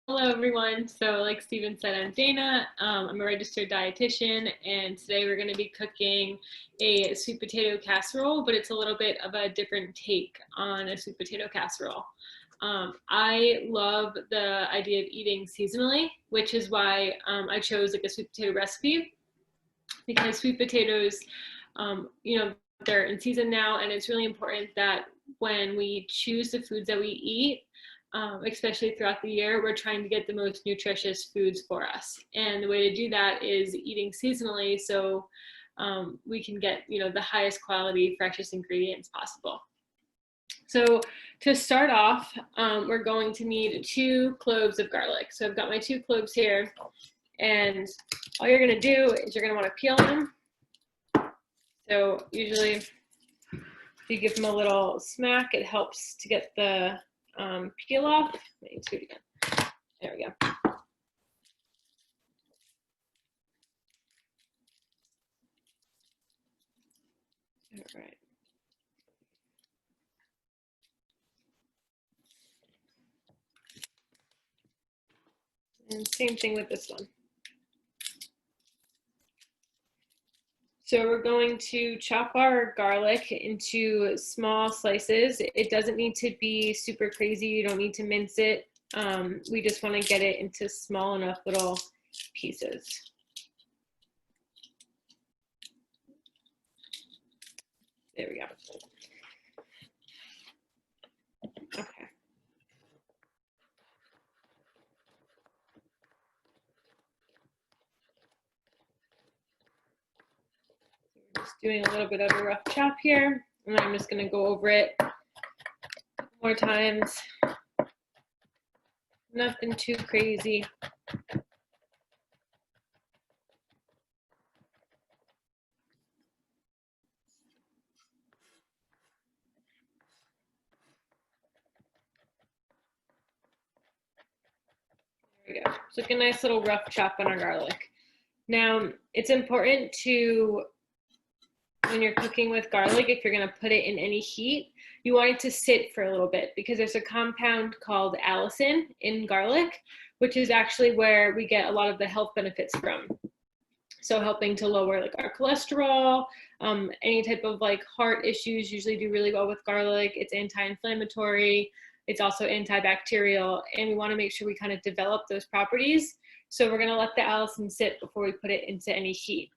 Hello everyone. So like Steven said, I'm Dana. I'm a registered dietitian, and today we're going to be cooking a sweet potato casserole, but it's a little bit of a different take on a sweet potato casserole. I love the idea of eating seasonally, which is why I chose like a sweet potato recipe, because sweet potatoes, they're in season now, and it's really important that when we choose the foods that we eat, especially throughout the year, we're trying to get the most nutritious foods for us. And the way to do that is eating seasonally, so we can get the highest quality, freshest ingredients possible. So to start off, we're going to need 2 cloves of garlic. So I've got my 2 cloves here, and all you're going to do is you're going to want to peel them. So usually if you give them a little smack, it helps to get the peel off. Let me do it again. There we go. All right. And same thing with this one. So we're going to chop our garlic into small slices. It doesn't need to be super crazy. You don't need to mince it. We just want to get it into small enough little pieces. There we go. Okay. Just doing a little bit of a rough chop here, and then I'm just going to go over it more times. Nothing too crazy. There we go. So like a nice little rough chop on our garlic. Now, it's important to, when you're cooking with garlic, if you're going to put it in any heat, you want it to sit for a little bit, because there's a compound called allicin in garlic, which is actually where we get a lot of the health benefits from. So helping to lower like our cholesterol, any type of like heart issues usually do really well with garlic. It's anti-inflammatory. It's also antibacterial, and we want to make sure we kind of develop those properties. So we're going to let the allicin sit before we put it into any heat.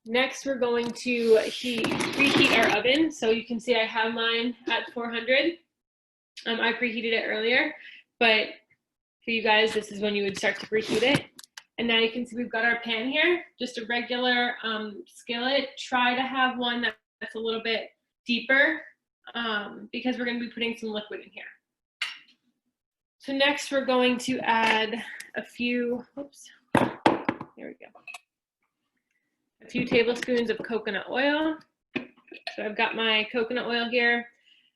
Next, we're going to preheat our oven. So you can see I have mine at 400. I preheated it earlier, but for you guys, this is when you would start to preheat it. And now you can see we've got our pan here, just a regular skillet. Try to have one that's a little bit deeper, because we're going to be putting some liquid in here. So next we're going to add a few, there we go. A few tablespoons of coconut oil. So I've got my coconut oil here.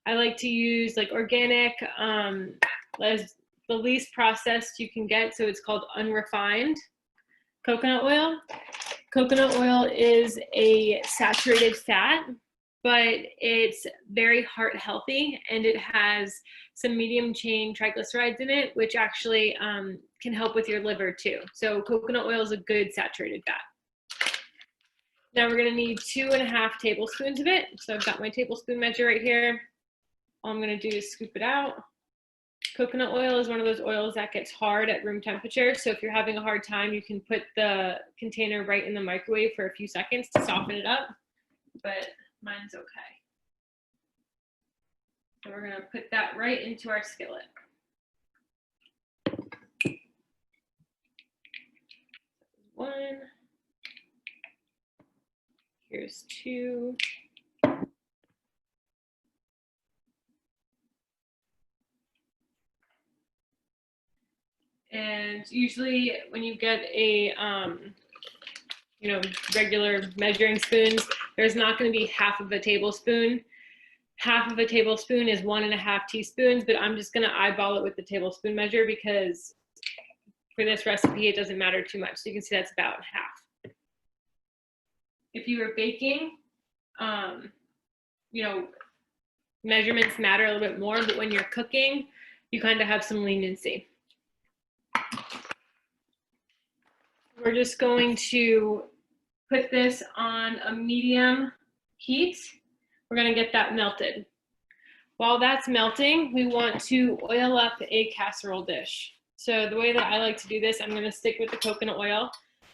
I like to use like organic, as the least processed you can get. So it's called unrefined coconut oil. Coconut oil is a saturated fat, but it's very heart healthy, and it has some medium chain triglycerides in it, which actually can help with your liver too. So coconut oil is a good saturated fat. Now we're gonna need 2.5 tablespoons of it. So I've got my tablespoon measure right here. All I'm gonna do is scoop it out. Coconut oil is one of those oils that gets hard at room temperature. So if you're having a hard time, you can put the container right in the microwave for a few seconds to soften it up, but mine's okay. So we're gonna put that right into our skillet. One. Here's 2. And usually when you get a, regular measuring spoons, there's not going to be half of a tablespoon. Half of a tablespoon is 1.5 teaspoons, but I'm just going to eyeball it with the tablespoon measure, because for this recipe, it doesn't matter too much. So you can see that's about half. If you were baking, measurements matter a little bit more, but when you're cooking, you kind of have some leniency. We're just going to put this on a medium heat. We're going to get that melted. While that's melting, we want to oil up a casserole dish. So the way that I like to do this, I'm going to stick with the coconut oil.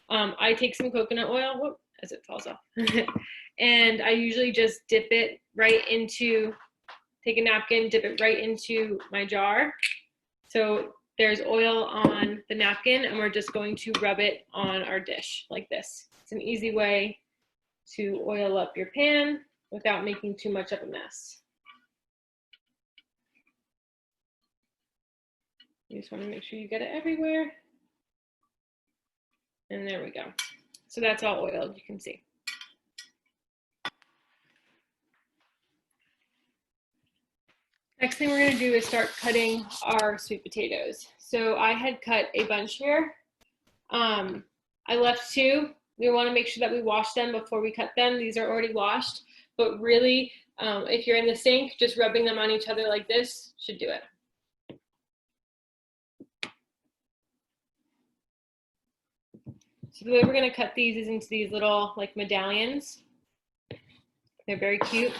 I take some coconut oil, whoop, as it falls off, and I usually just dip it right into, take a napkin, dip it right into my jar. So there's oil on the napkin, and we're just going to rub it on our dish like this. It's an easy way to oil up your pan without making too much of a mess. You just want to make sure you get it everywhere. And there we go. So that's all oiled, you can see. Next thing we're going to do is start cutting our sweet potatoes. So I had cut a bunch here. I left 2. We want to make sure that we wash them before we cut them. These are already washed, but really, if you're in the sink, just rubbing them on each other like this should do it. So the way we're going to cut these is into these little like medallions. They're very cute.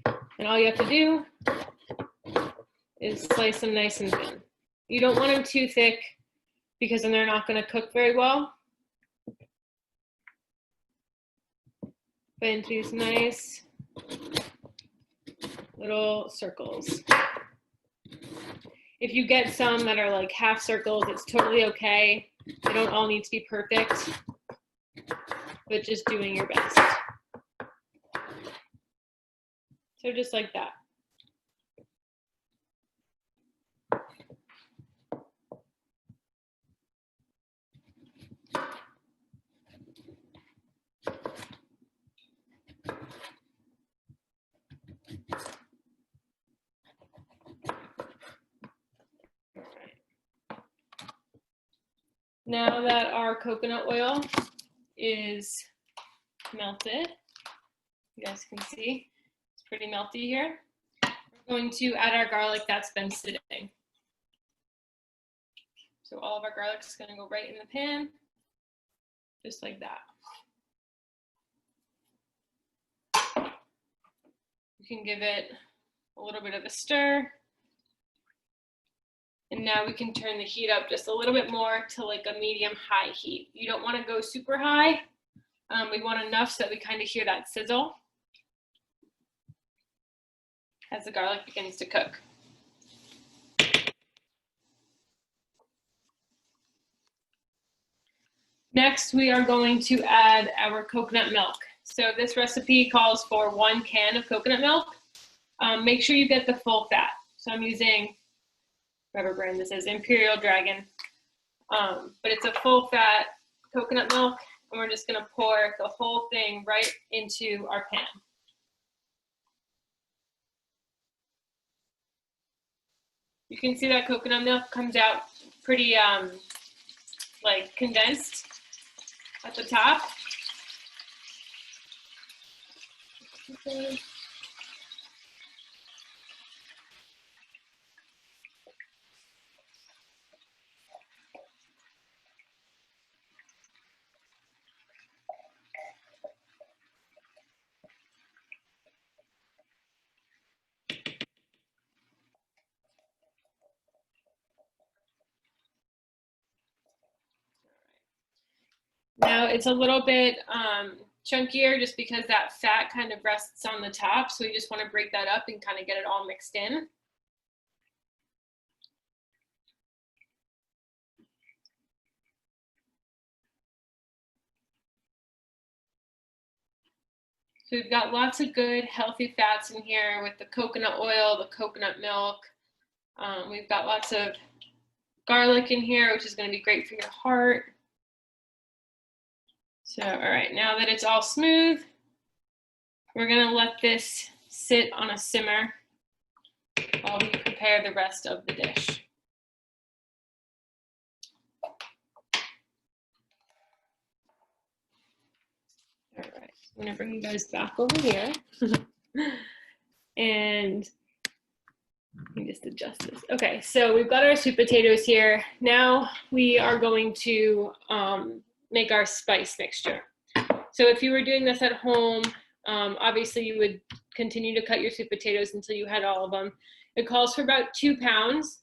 And all you have to do is slice them nice and thin. You don't want them too thick because then they're not going to cook very well. But into these nice little circles. If you get some that are like half circles, it's totally okay. They don't all need to be perfect, but just doing your best. So just like that. Now that our coconut oil is melted, you guys can see it's pretty melty here. We're going to add our garlic that's been sitting. So all of our garlic is going to go right in the pan, just like that. You can give it a little bit of a stir. And now we can turn the heat up just a little bit more to like a medium-high heat. You don't want to go super high. We want enough so that we kind of hear that sizzle as the garlic begins to cook. Next, we are going to add our coconut milk. So this recipe calls for 1 can of coconut milk. Make sure you get the full fat. So I'm using whatever brand this is, Imperial Dragon. But it's a full fat coconut milk, and we're just gonna pour the whole thing right into our pan. You can see that coconut milk comes out pretty like condensed at the top. Okay. Now it's a little bit chunkier just because that fat kind of rests on the top. So we just want to break that up and kind of get it all mixed in. So we've got lots of good healthy fats in here with the coconut oil, the coconut milk. We've got lots of garlic in here, which is going to be great for your heart. So, all right, now that it's all smooth, we're going to let this sit on a simmer while we prepare the rest of the dish. All right, I'm going to bring you guys back over here. And Let me just adjust this. Okay, so we've got our sweet potatoes here. Now we are going to make our spice mixture. So if you were doing this at home, obviously you would continue to cut your sweet potatoes until you had all of them. It calls for about 2 pounds.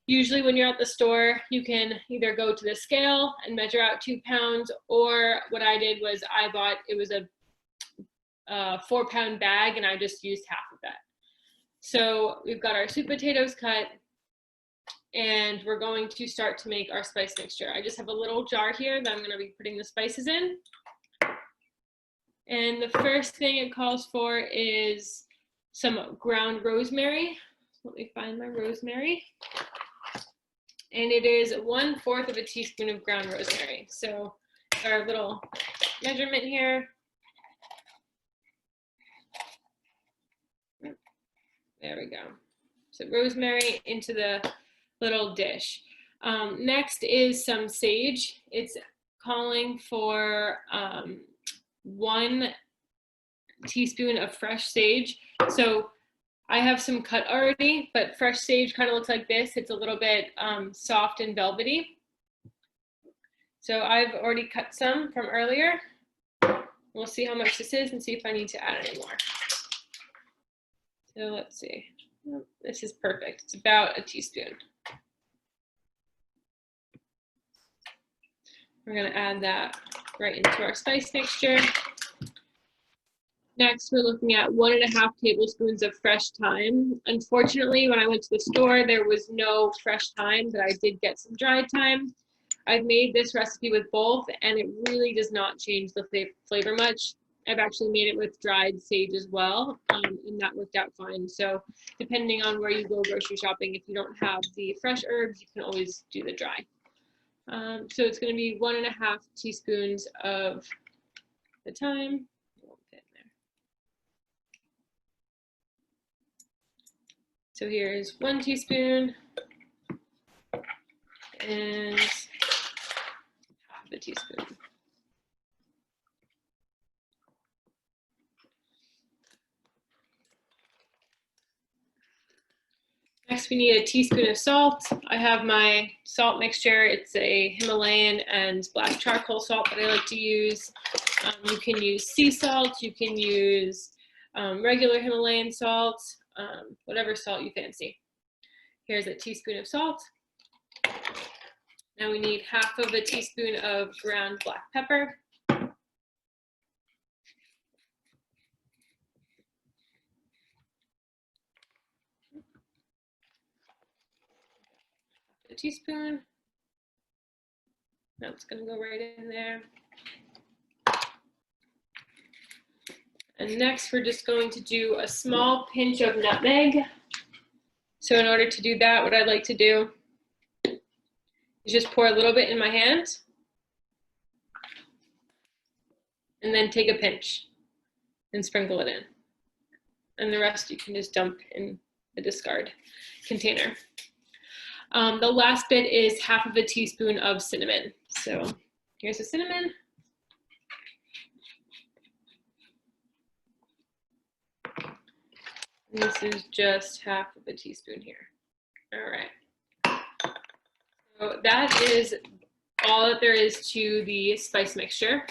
Usually when you're at the store, you can either go to the scale and measure out 2 pounds, or what I did was it was a 4-pound bag, and I just used half of that. So we've got our sweet potatoes cut, and we're going to start to make our spice mixture. I just have a little jar here that I'm going to be putting the spices in. And the first thing it calls for is some ground rosemary. Let me find my rosemary. And it is 1/4 of a teaspoon of ground rosemary. So our little measurement here. There we go. So rosemary into the little dish. Next is some sage. It's calling for 1 teaspoon of fresh sage. So I have some cut already, but fresh sage kind of looks like this. It's a little bit soft and velvety. So I've already cut some from earlier. We'll see how much this is and see if I need to add any more. So let's see. This is perfect. It's about a teaspoon. We're going to add that right into our spice mixture. Next, we're looking at 1½ tablespoons of fresh thyme. Unfortunately, when I went to the store, there was no fresh thyme, but I did get some dried thyme. I've made this recipe with both, and it really does not change the flavor much. I've actually made it with dried sage as well, and that worked out fine. So depending on where you go grocery shopping, if you don't have the fresh herbs, you can always do the dry. So it's going to be 1½ teaspoons of the thyme. So here's 1 teaspoon and ½ a teaspoon. Next, we need a teaspoon of salt. I have my salt mixture. It's a Himalayan and black charcoal salt that I like to use. You can use sea salt. You can use regular Himalayan salt, whatever salt you fancy. Here's a teaspoon of salt. Now we need ½ of a teaspoon of ground black pepper. A teaspoon. That's going to go right in there. And next, we're just going to do a small pinch of nutmeg. So in order to do that, what I'd like to do is just pour a little bit in my hand and then take a pinch and sprinkle it in. And the rest you can just dump in the discard container. The last bit is ½ of a teaspoon of cinnamon. So here's the cinnamon. And this is just ½ of a teaspoon here. All right. So that is all that there is to the spice mixture.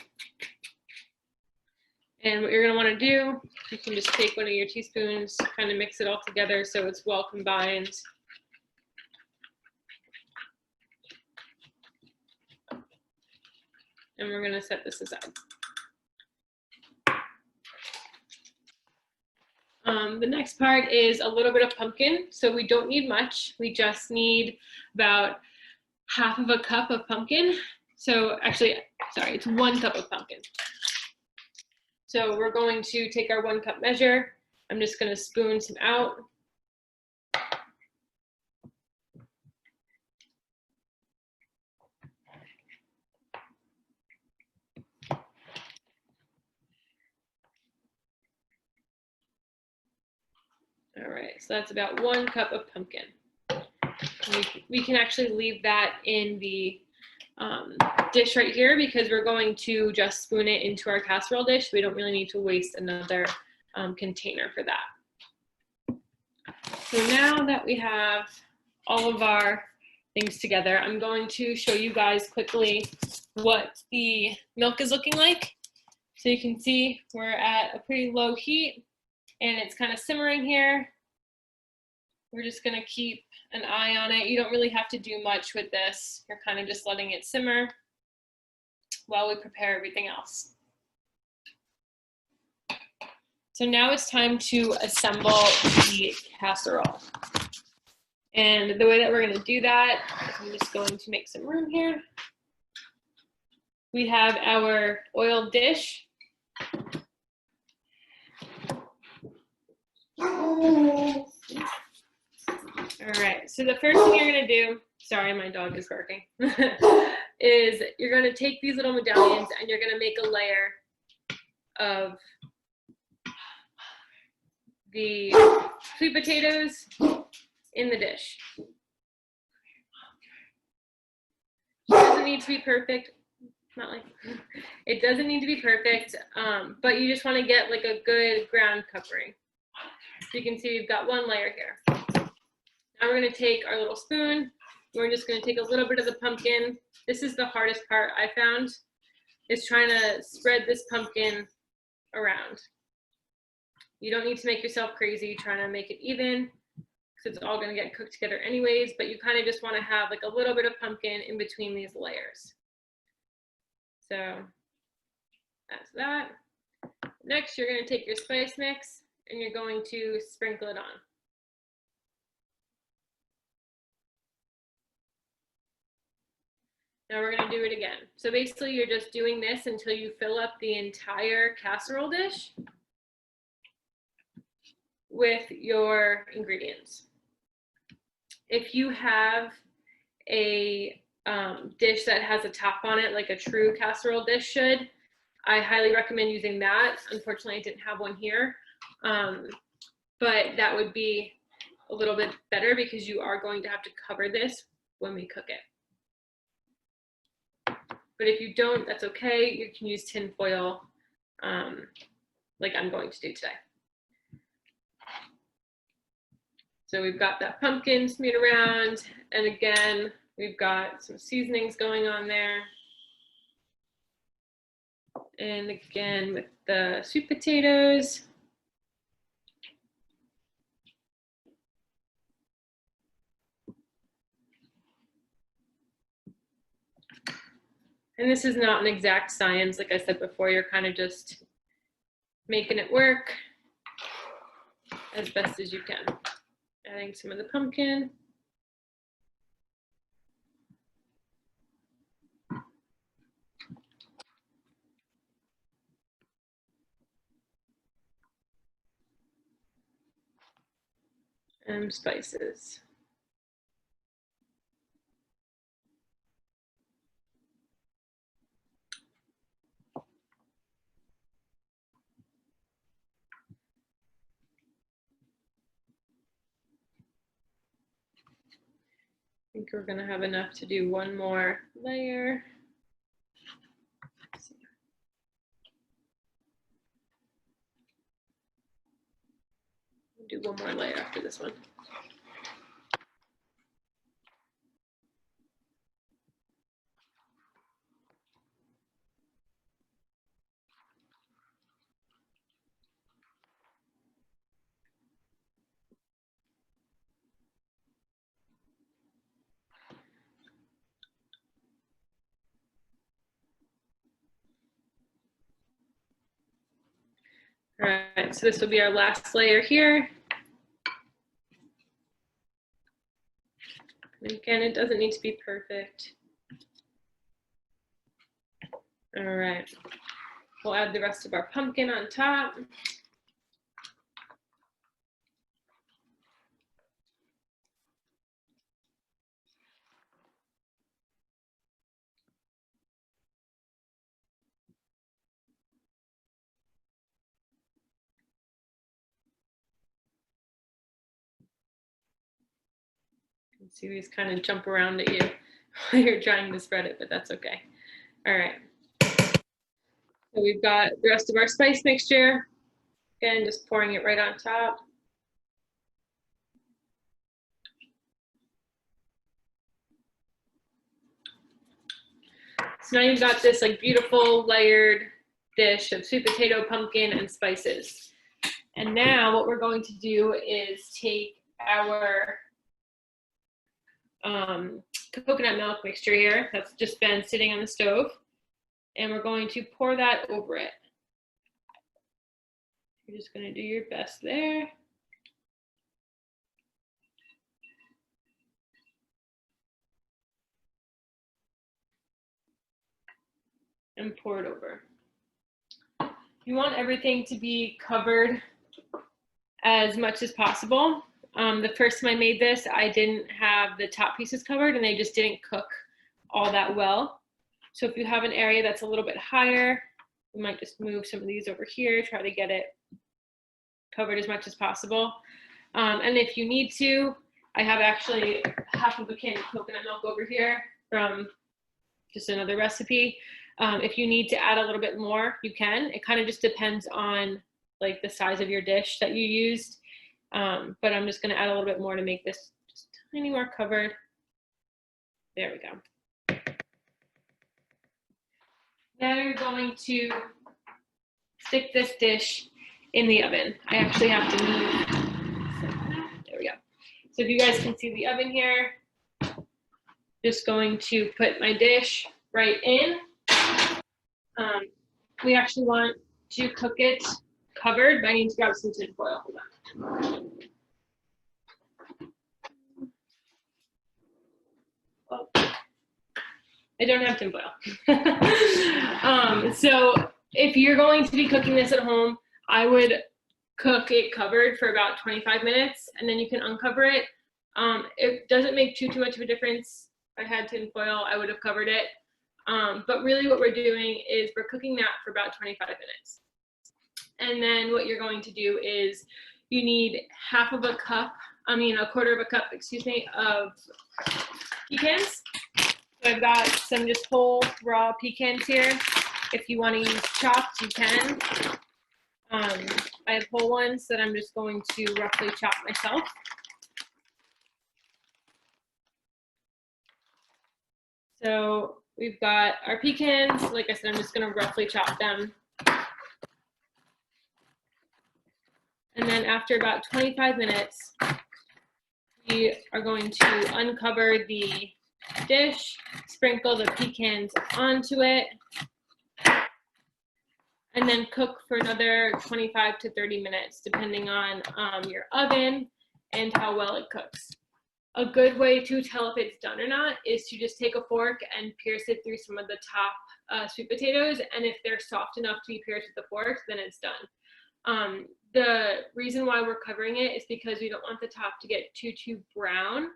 And what you're going to want to do, you can just take one of your teaspoons, kind of mix it all together so it's well combined. And we're going to set this aside. The next part is a little bit of pumpkin. So we don't need much. We just need about ½ of a cup of pumpkin. So actually, sorry, it's 1 cup of pumpkin. So we're going to take our 1 cup measure. I'm just going to spoon some out. All right, so that's about 1 cup of pumpkin. We can actually leave that in the dish right here because we're going to just spoon it into our casserole dish. We don't really need to waste another container for that. So now that we have all of our things together, I'm going to show you guys quickly what the milk is looking like. So you can see we're at a pretty low heat and it's kind of simmering here. We're just gonna keep an eye on it. You don't really have to do much with this. You're kind of just letting it simmer while we prepare everything else. So now it's time to assemble the casserole. And the way that we're going to do that is I'm just going to make some room here. We have our oiled dish. All right, so the first thing you're going to do, sorry, my dog is barking, is you're going to take these little medallions and you're going to make a layer of the sweet potatoes in the dish. It doesn't need to be perfect. Not like it doesn't need to be perfect, but you just want to get like a good ground covering. So you can see we've got one layer here. Now we're going to take our little spoon. We're just going to take a little bit of the pumpkin. This is the hardest part I found, is trying to spread this pumpkin around. You don't need to make yourself crazy trying to make it even, because it's all going to get cooked together anyways, but you kind of just want to have like a little bit of pumpkin in between these layers. So that's that. Next, you're going to take your spice mix and you're going to sprinkle it on. Now we're going to do it again. So basically you're just doing this until you fill up the entire casserole dish with your ingredients. If you have a dish that has a top on it, like a true casserole dish should, I highly recommend using that. Unfortunately, I didn't have one here, but that would be a little bit better because you are going to have to cover this when we cook it. But if you don't, that's okay. You can use tin foil like I'm going to do today. So we've got that pumpkin smeared around, and again, we've got some seasonings going on there. And again, with the sweet potatoes. And this is not an exact science. Like I said before, you're kind of just making it work as best as you can. Adding some of the pumpkin. And spices. I think we're going to have enough to do one more layer. We'll do one more layer after this one. All right, so this will be our last layer here. And again, it doesn't need to be perfect. All right, we'll add the rest of our pumpkin on top. See these kind of jump around at you while you're trying to spread it, but that's okay. All right. So we've got the rest of our spice mixture. Again, just pouring it right on top. So now you've got this like beautiful layered dish of sweet potato, pumpkin, and spices. And now what we're going to do is take our coconut milk mixture here that's just been sitting on the stove, and we're going to pour that over it. You're just going to do your best there. And pour it over. You want everything to be covered as much as possible. The first time I made this, I didn't have the top pieces covered and they just didn't cook all that well. So if you have an area that's a little bit higher, you might just move some of these over here, try to get it covered as much as possible. And if you need to, I have actually half of a can of coconut milk over here from just another recipe. If you need to add a little bit more, you can. It kind of just depends on like the size of your dish that you used. But I'm just going to add a little bit more to make this just tiny more covered. There we go. Now you're going to stick this dish in the oven. I actually have to move. There we go. So if you guys can see the oven here, just going to put my dish right in. We actually want to cook it covered, but I need to grab some tin foil. Hold on. Oh, I don't have tin foil. So if you're going to be cooking this at home, I would cook it covered for about 25 minutes, and then you can uncover it. It doesn't make too much of a difference. If I had tin foil, I would have covered it. But really what we're doing is we're cooking that for about 25 minutes. And then what you're going to do is you need a quarter of a cup, excuse me, of pecans. So I've got some just whole raw pecans here. If you want to use chopped, you can. I have whole ones that I'm just going to roughly chop myself. So we've got our pecans. Like I said, I'm just going to roughly chop them. And then after about 25 minutes, we are going to uncover the dish, sprinkle the pecans onto it, and then cook for another 25 to 30 minutes, depending on your oven and how well it cooks. A good way to tell if it's done or not is to just take a fork and pierce it through some of the top sweet potatoes, and if they're soft enough to be pierced with the fork, then it's done. The reason why we're covering it is because we don't want the top to get too brown,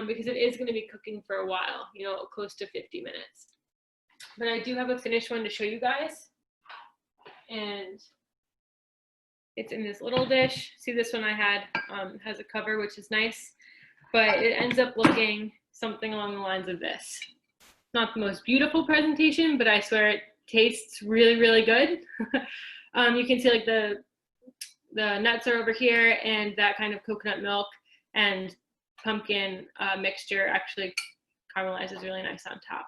because it is going to be cooking for a while, close to 50 minutes. But I do have a finished one to show you guys, and it's in this little dish. See, this one I had has a cover, which is nice, but it ends up looking something along the lines of this. Not the most beautiful presentation, but I swear it tastes really, really good. You can see like the nuts are over here, and that kind of coconut milk and pumpkin mixture actually caramelizes really nice on top.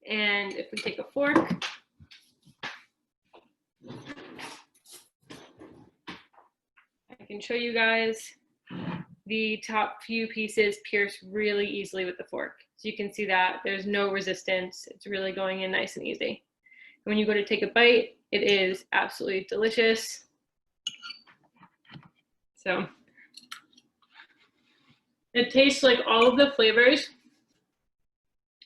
And if we take a fork, I can show you guys the top few pieces pierce really easily with the fork. So you can see that there's no resistance. It's really going in nice and easy. When you go to take a bite, it is absolutely delicious. So it tastes like all of the flavors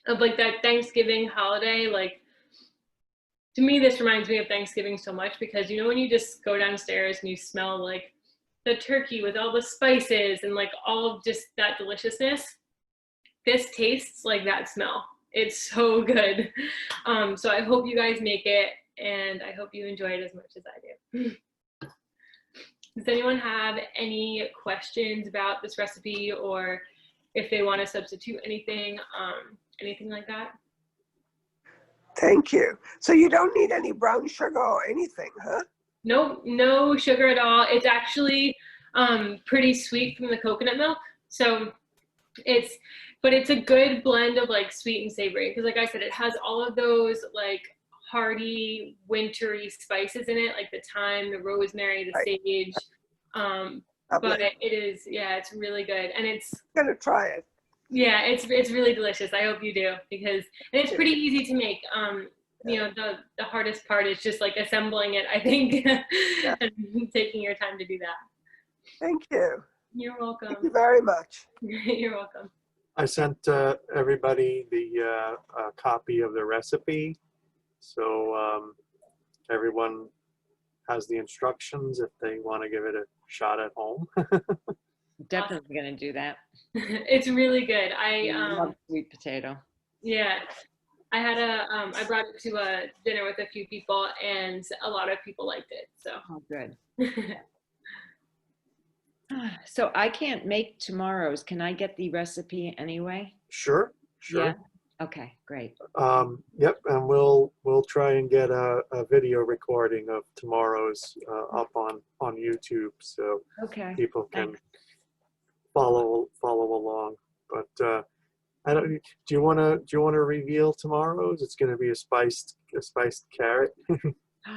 of like that Thanksgiving holiday. Like, to me, this reminds me of Thanksgiving so much, because when you just go downstairs and you smell like the turkey with all the spices and like all of just that deliciousness, this tastes like that smell. It's so good. So I hope you guys make it, and I hope you enjoy it as much as I do. Does anyone have any questions about this recipe, or if they want to substitute anything, anything like that? Thank you. So you don't need any brown sugar or anything, huh? No sugar at all. It's actually pretty sweet from the coconut milk. So But it's a good blend of like sweet and savory because, like I said, it has all of those like hearty, wintry spices in it, like the thyme, the rosemary, the Right. sage. But Lovely. it is, yeah, it's really good, and it's I'm gonna try it. yeah, it's really delicious. I hope you do because and it's pretty easy to make. You know, the hardest part is just like assembling it, I think, Yeah. and taking your time to do that. Thank you. You're welcome. Thank you very much. You're welcome. I sent everybody the copy of the recipe, so everyone has the instructions if they want to give it a shot at home. Definitely gonna do that. It's really good. I love sweet potato. Yeah, I brought it to a dinner with a few people, and a lot of people liked it. So Oh, good. So I can't make tomorrow's. Can I get the recipe anyway? Sure, sure. Yeah. Okay, great. Yep, and we'll try and get a video recording of tomorrow's up on YouTube, so Okay. people can Thanks. follow along. But I don't. Do you want to reveal tomorrow's? It's going to be a spiced carrot.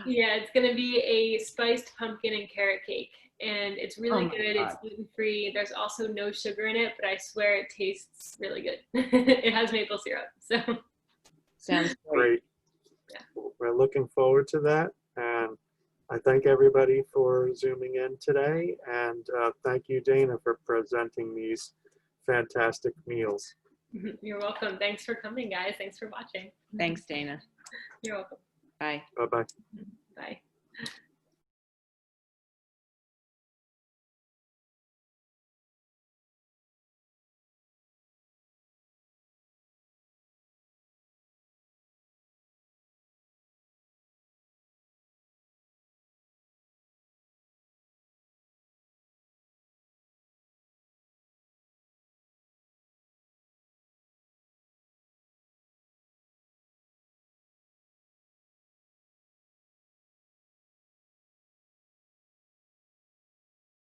yeah, it's gonna be a spiced pumpkin and carrot cake, and it's really Oh my good. It's God. gluten free. There's also no sugar in it, but I swear it tastes really good. It has maple syrup, so Sounds great. Great. Yeah. We're looking forward to that, and I thank everybody for zooming in today, and thank you, Dana, for presenting these fantastic meals. you're welcome. Thanks for coming, guys. Thanks for watching. Thanks, Dana. You're welcome. Bye. Bye bye. Bye.